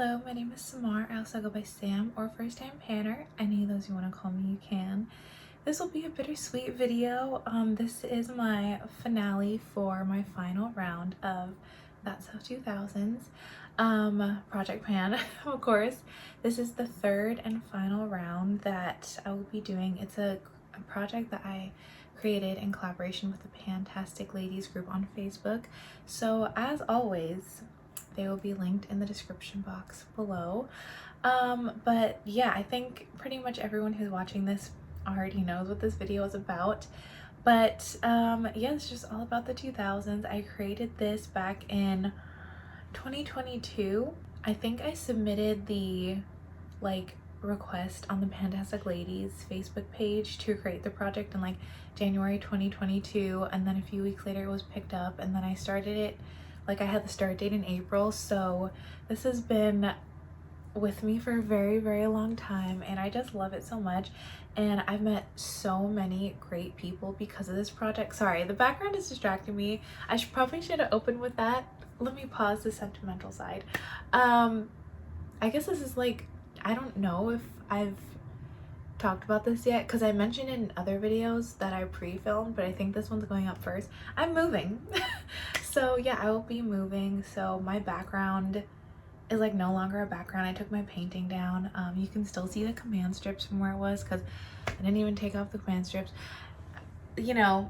Hello, my name is Samar. I also go by Sam or First Time Panner. Any of those you want to call me, you can. This will be a bittersweet video. This is my finale for my final round of That's So 2000s Project Pan. Of course, this is the third and final round that I will be doing. It's a project that I created in collaboration with the Fantastic Ladies group on Facebook. So as always, they will be linked in the description box below. But yeah, I think pretty much everyone who's watching this already knows what this video is about. But yeah, it's just all about the 2000s. I created this back in 2022. I think I submitted the request on the Fantastic Ladies Facebook page to create the project in January 2022, and then a few weeks later it was picked up, and then I started it. I had the start date in April, so this has been with me for a very, very long time, and I just love it so much. And I've met so many great people because of this project. Sorry, the background is distracting me. I probably should have opened with that. Let me pause the sentimental side. I guess this is I don't know if I've talked about this yet because I mentioned in other videos that I pre-filmed, but I think this one's going up first. I'm moving. So yeah, I will be moving, so my background is no longer a background. I took my painting down. You can still see the command strips from where it was because I didn't even take off the command strips. You know,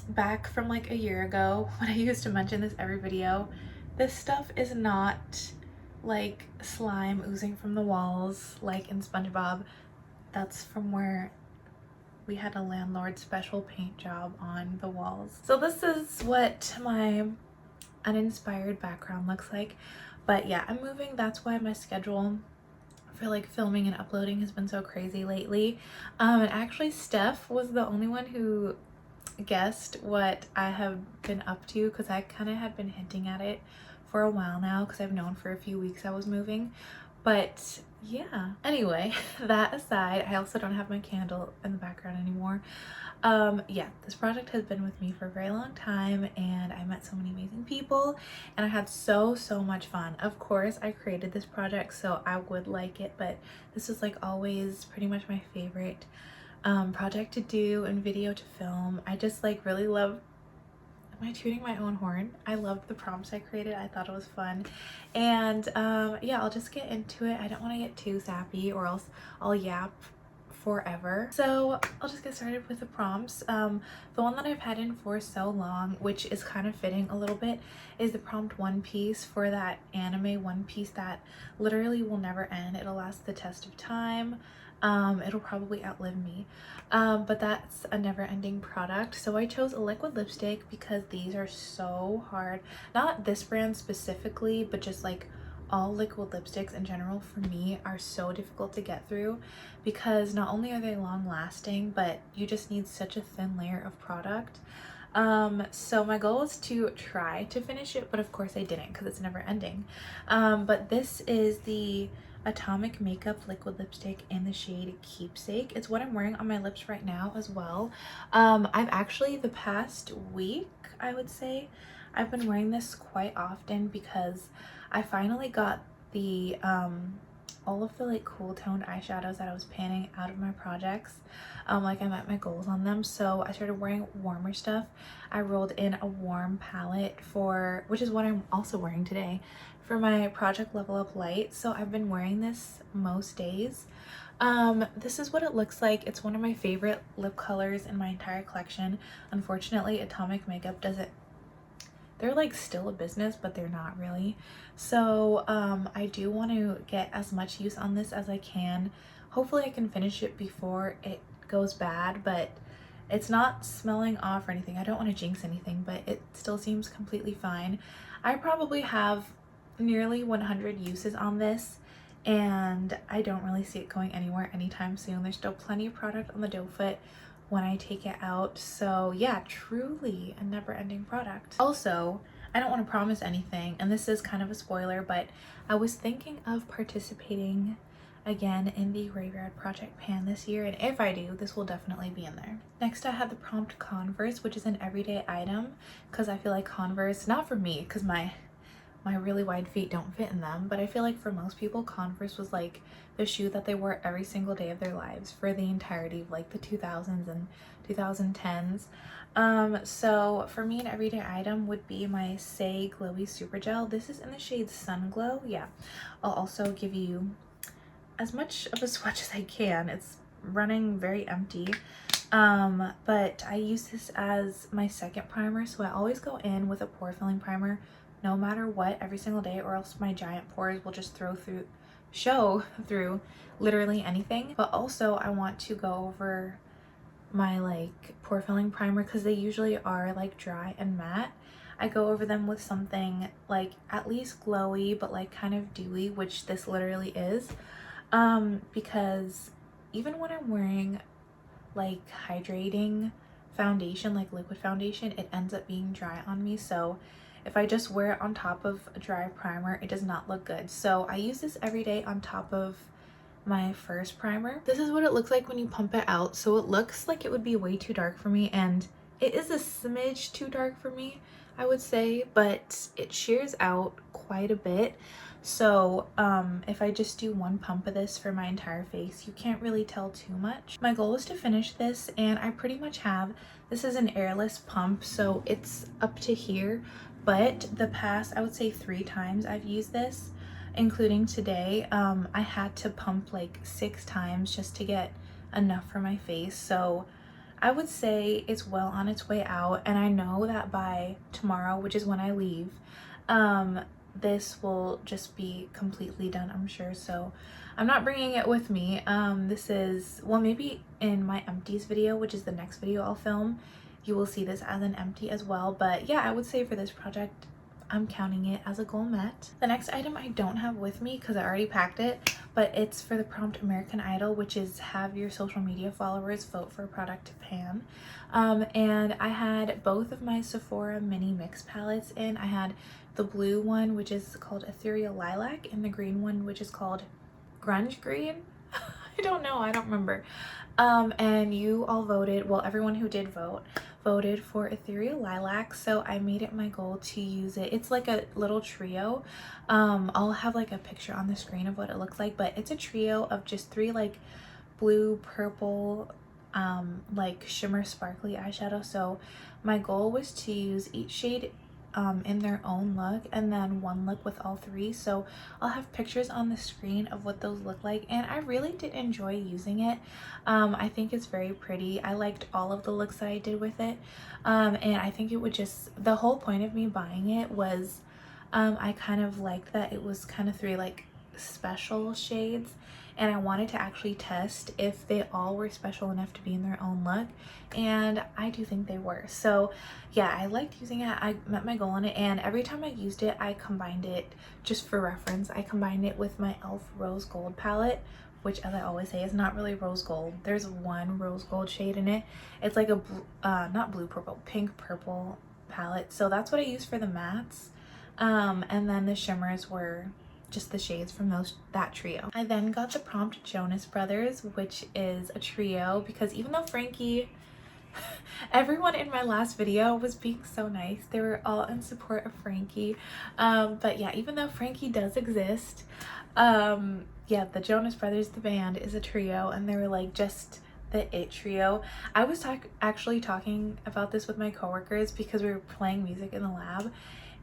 back from a year ago when I used to mention this every video, this stuff is not slime oozing from the walls like in SpongeBob. That's from where we had a landlord special paint job on the walls. So this is what my uninspired background looks like. But yeah, I'm moving. That's why my schedule for filming and uploading has been so crazy lately. And actually Steph was the only one who guessed what I have been up to, because I kind of had been hinting at it for a while now because I've known for a few weeks I was moving. But yeah, anyway, that aside, I also don't have my candle in the background anymore. Yeah, this project has been with me for a very long time, and I met so many amazing people, and I had so much fun. Of course, I created this project, so I would like it, but this is always pretty much my favorite project to do and video to film. I just really love. Am I tooting my own horn? I loved the prompts I created. I thought it was fun. And yeah, I'll just get into it. I don't want to get too sappy or else I'll yap forever. So I'll just get started with the prompts. The one that I've had in for so long, which is kind of fitting a little bit, is the prompt One Piece for that anime One Piece that literally will never end. It'll last the test of time. It'll probably outlive me, but that's a never-ending product. So I chose a liquid lipstick because these are so hard. Not this brand specifically, but just all liquid lipsticks in general for me are so difficult to get through, because not only are they long lasting, but you just need such a thin layer of product. So my goal was to try to finish it, but of course I didn't because it's never ending. But this is the Atomic Makeup liquid lipstick in the shade Keepsake. It's what I'm wearing on my lips right now as well. I've actually, the past week, I would say, I've been wearing this quite often because I finally got the all of the cool toned eyeshadows that I was panning out of my projects. I met my goals on them, so I started wearing warmer stuff. I rolled in a warm palette for, which is what I'm also wearing today, for my project Level Up Light. So I've been wearing this most days. This is what it looks like. It's one of my favorite lip colors in my entire collection. Unfortunately, Atomic Makeup doesn't, they're still a business, but they're not really. So I do want to get as much use on this as I can. Hopefully I can finish it before it goes bad, but it's not smelling off or anything. I don't want to jinx anything, but it still seems completely fine. I probably have nearly 100 uses on this, and I don't really see it going anywhere anytime soon. There's still plenty of product on the doe foot when I take it out. So yeah, truly a never-ending product. Also, I don't want to promise anything, and this is kind of a spoiler, but I was thinking of participating again in the Graveyard Project Pan this year, and if I do, this will definitely be in there. Next, I had the prompt Converse, which is an everyday item, because I feel like Converse, not for me, because my my really wide feet don't fit in them. But I feel like for most people, Converse was like the shoe that they wore every single day of their lives for the entirety of like the 2000s and 2010s. So for me, an everyday item would be my Say Glowy Super Gel. This is in the shade Sun Glow. Yeah, I'll also give you as much of a swatch as I can. It's running very empty. But I use this as my second primer, so I always go in with a pore filling primer no matter what every single day, or else my giant pores will just show through literally anything. But also I want to go over my like pore filling primer because they usually are like dry and matte. I go over them with something like at least glowy but like kind of dewy, which this literally is, because even when I'm wearing like hydrating foundation, like liquid foundation, it ends up being dry on me. So if I just wear it on top of a dry primer, it does not look good. So I use this every day on top of my first primer. This is what it looks like when you pump it out. So it looks like it would be way too dark for me, and it is a smidge too dark for me, I would say, but it shears out quite a bit. So if I just do one pump of this for my entire face, you can't really tell too much. My goal is to finish this, and I pretty much have. This is an airless pump, so it's up to here, but the past, I would say 3 times I've used this, including today, I had to pump like 6 times just to get enough for my face. So I would say it's well on its way out, and I know that by tomorrow, which is when I leave, this will just be completely done, I'm sure. So I'm not bringing it with me. This is, well, maybe in my empties video, which is the next video I'll film, you will see this as an empty as well. But yeah, I would say for this project, I'm counting it as a goal met. The next item I don't have with me because I already packed it, but it's for the prompt American Idol, which is have your social media followers vote for a product to pan. And I had both of my Sephora mini mix palettes in. I had the blue one, which is called Ethereal Lilac, and the green one, which is called Grunge Green. I don't know, I don't remember. And you all voted, well, everyone who did vote voted for Ethereal Lilac, so I made it my goal to use it. It's like a little trio. I'll have like a picture on the screen of what it looks like, but it's a trio of just 3 like blue, purple, like shimmer sparkly eyeshadow. So my goal was to use each shade in their own look, and then one look with all 3. So I'll have pictures on the screen of what those look like, and I really did enjoy using it. I think it's very pretty. I liked all of the looks that I did with it, and I think it would just, the whole point of me buying it was I kind of liked that it was kind of 3 like special shades, and I wanted to actually test if they all were special enough to be in their own look, and I do think they were. So yeah, I liked using it. I met my goal on it, and every time I used it, I combined it, just for reference, I combined it with my e.l.f. Rose Gold palette, which, as I always say, is not really rose gold. There's one rose gold shade in it. It's like a not blue purple, pink purple palette. So that's what I used for the mattes, and then the shimmers were just the shades from that trio. I then got the Prompt Jonas Brothers, which is a trio, because even though Frankie, everyone in my last video was being so nice, they were all in support of Frankie, but yeah, even though Frankie does exist, yeah, the Jonas Brothers, the band, is a trio, and they were like just the it trio. I was actually talking about this with my coworkers because we were playing music in the lab,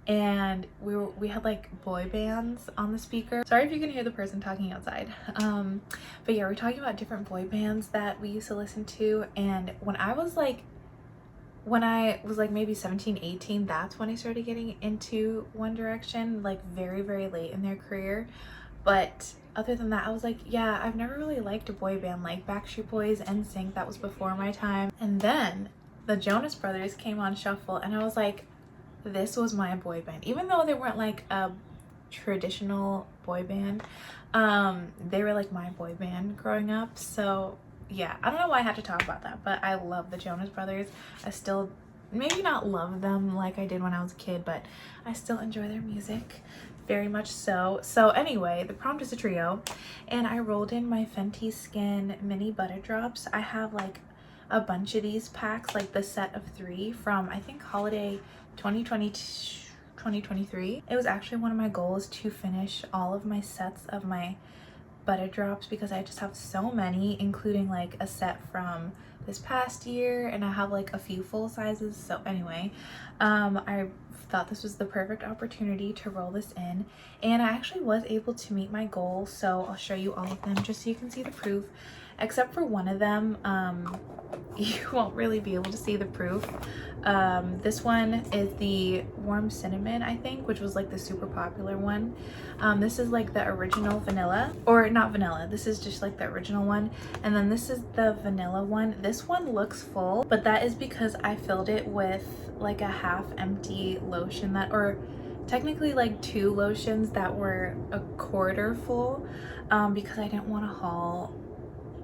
and we had like boy bands on the speaker. Sorry if you can hear the person talking outside. But yeah, we're talking about different boy bands that we used to listen to, and when I was like maybe 17, 18, that's when I started getting into One Direction, like very, very late in their career. But other than that, I was like, yeah, I've never really liked a boy band like Backstreet Boys, NSYNC, that was before my time. And then the Jonas Brothers came on shuffle, and I was like, this was my boy band. Even though they weren't like a traditional boy band, they were like my boy band growing up. So yeah, I don't know why I had to talk about that, but I love the Jonas Brothers. I still maybe not love them like I did when I was a kid, but I still enjoy their music very much so. So anyway, the prompt is a trio, and I rolled in my Fenty Skin mini butter drops. I have like a bunch of these packs, like the set of 3 from I think holiday 2022 2023. It was actually one of my goals to finish all of my sets of my butter drops because I just have so many, including like a set from this past year, and I have like a few full sizes. So anyway, I thought this was the perfect opportunity to roll this in, and I actually was able to meet my goal. So I'll show you all of them just so you can see the proof, except for one of them. You won't really be able to see the proof. This one is the warm cinnamon, I think, which was like the super popular one. This is like the original vanilla, or not vanilla, this is just like the original one, and then this is the vanilla one. This one looks full, but that is because I filled it with like a half empty lotion, that, or technically like 2 lotions that were a quarter full, because I didn't want to haul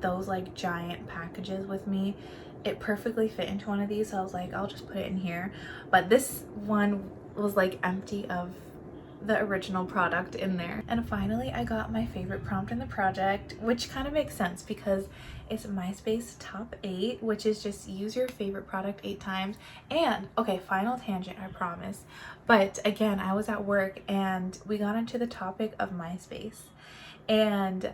those like giant packages with me. It perfectly fit into one of these, so I was like, I'll just put it in here. But this one was like empty of the original product in there. And finally, I got my favorite prompt in the project, which kind of makes sense because it's MySpace top 8, which is just use your favorite product 8 times. And okay, final tangent, I promise, but again, I was at work and we got into the topic of MySpace, and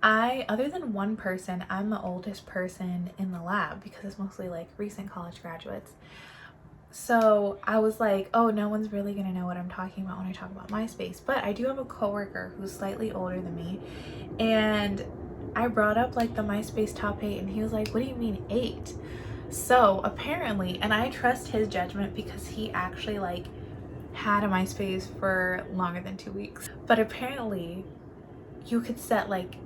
other than one person, I'm the oldest person in the lab because it's mostly like recent college graduates. So I was like, oh, no one's really gonna know what I'm talking about when I talk about MySpace. But I do have a coworker who's slightly older than me, and I brought up like the MySpace top 8, and he was like, what do you mean 8? So apparently, and I trust his judgment because he actually like had a MySpace for longer than 2 weeks. But apparently you could set like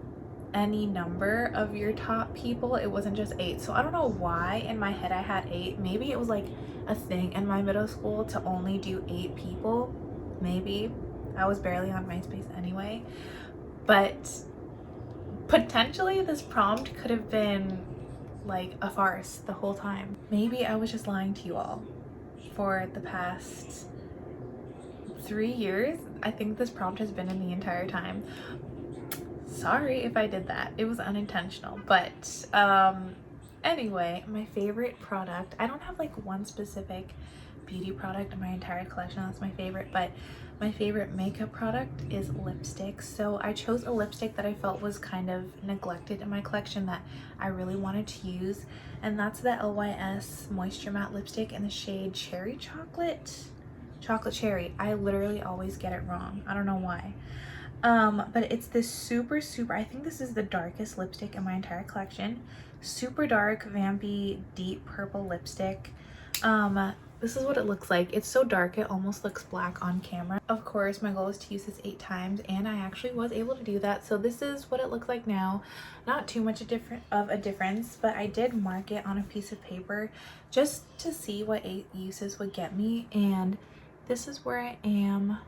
any number of your top people. It wasn't just 8. So I don't know why in my head I had 8. Maybe it was like a thing in my middle school to only do 8 people. Maybe. I was barely on MySpace anyway. But potentially this prompt could have been like a farce the whole time. Maybe I was just lying to you all for the past 3 years. I think this prompt has been in the entire time. Sorry if I did that. It was unintentional. But anyway, my favorite product, I don't have like one specific beauty product in my entire collection that's my favorite, but my favorite makeup product is lipstick. So I chose a lipstick that I felt was kind of neglected in my collection that I really wanted to use, and that's the LYS Moisture Matte Lipstick in the shade Cherry Chocolate Cherry. I literally always get it wrong. I don't know why. But it's this super, I think this is the darkest lipstick in my entire collection. Super dark, vampy, deep purple lipstick. This is what it looks like. It's so dark, it almost looks black on camera. Of course, my goal is to use this 8 times, and I actually was able to do that. So this is what it looks like now. Not too much of a difference, but I did mark it on a piece of paper just to see what 8 uses would get me, and this is where I am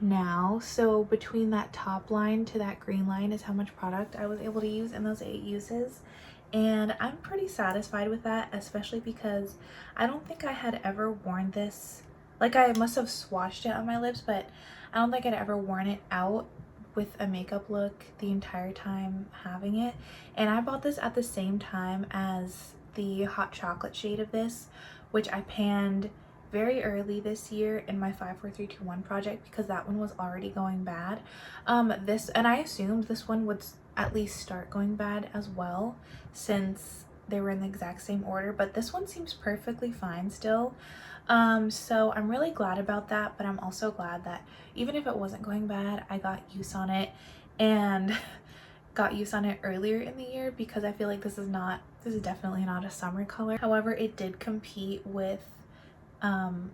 now. So between that top line to that green line is how much product I was able to use in those 8 uses, and I'm pretty satisfied with that, especially because I don't think I had ever worn this. Like, I must have swatched it on my lips, but I don't think I'd ever worn it out with a makeup look the entire time having it. And I bought this at the same time as the hot chocolate shade of this, which I panned very early this year in my 5 4 3 2 1 project because that one was already going bad. And I assumed this one would at least start going bad as well since they were in the exact same order, but this one seems perfectly fine still. So I'm really glad about that, but I'm also glad that even if it wasn't going bad, I got use on it, and got use on it earlier in the year, because I feel like this is definitely not a summer color. However, it did compete with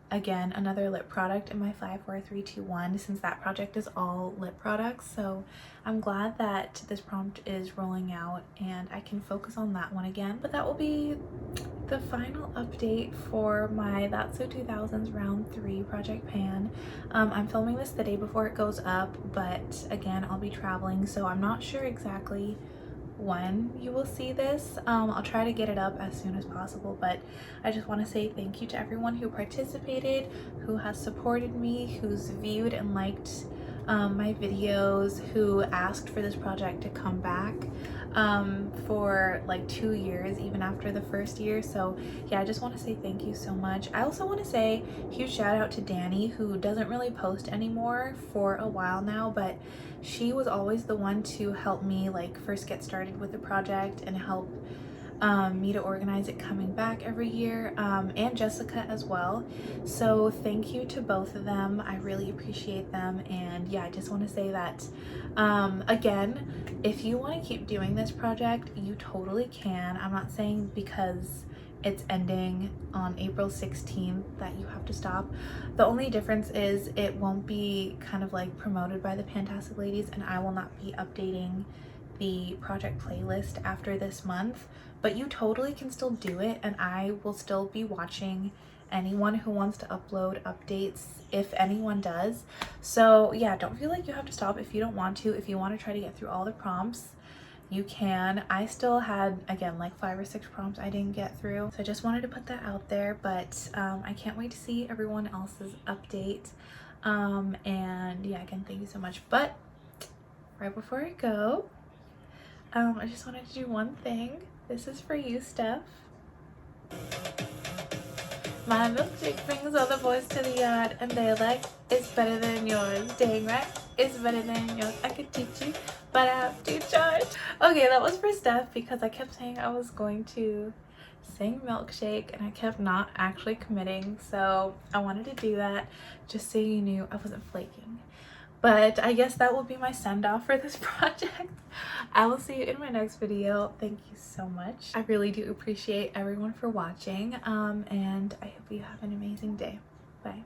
again, another lip product in my 5 4 3 2 1, since that project is all lip products. So I'm glad that this prompt is rolling out and I can focus on that one again. But that will be the final update for my That's So 2000s round 3 project pan. I'm filming this the day before it goes up, but again, I'll be traveling, so I'm not sure exactly when you will see this. I'll try to get it up as soon as possible, but I just want to say thank you to everyone who participated, who has supported me, who's viewed and liked my videos who asked for this project to come back for like 2 years, even after the first year. So yeah, I just want to say thank you so much. I also want to say huge shout out to Danny, who doesn't really post anymore for a while now, but she was always the one to help me like first get started with the project and help me to organize it coming back every year, and Jessica as well. So thank you to both of them. I really appreciate them. And yeah, I just want to say that again, if you want to keep doing this project, you totally can. I'm not saying because it's ending on April 16th that you have to stop. The only difference is it won't be kind of like promoted by the Fantastic Ladies, and I will not be updating the project playlist after this month, but you totally can still do it, and I will still be watching anyone who wants to upload updates if anyone does. So yeah, don't feel like you have to stop if you don't want to. If you want to try to get through all the prompts, you can. I still had, again, like 5 or 6 prompts I didn't get through, so I just wanted to put that out there. But I can't wait to see everyone else's update. And yeah, again, thank you so much. But right before I go, I just wanted to do one thing. This is for you, Steph. My milkshake brings all the boys to the yard, and they're like, it's better than yours. Dang right, it's better than yours. I could teach you, but I have to charge. Okay, that was for Steph because I kept saying I was going to sing milkshake and I kept not actually committing. So I wanted to do that just so you knew I wasn't flaking. But I guess that will be my send-off for this project. I will see you in my next video. Thank you so much. I really do appreciate everyone for watching, and I hope you have an amazing day. Bye.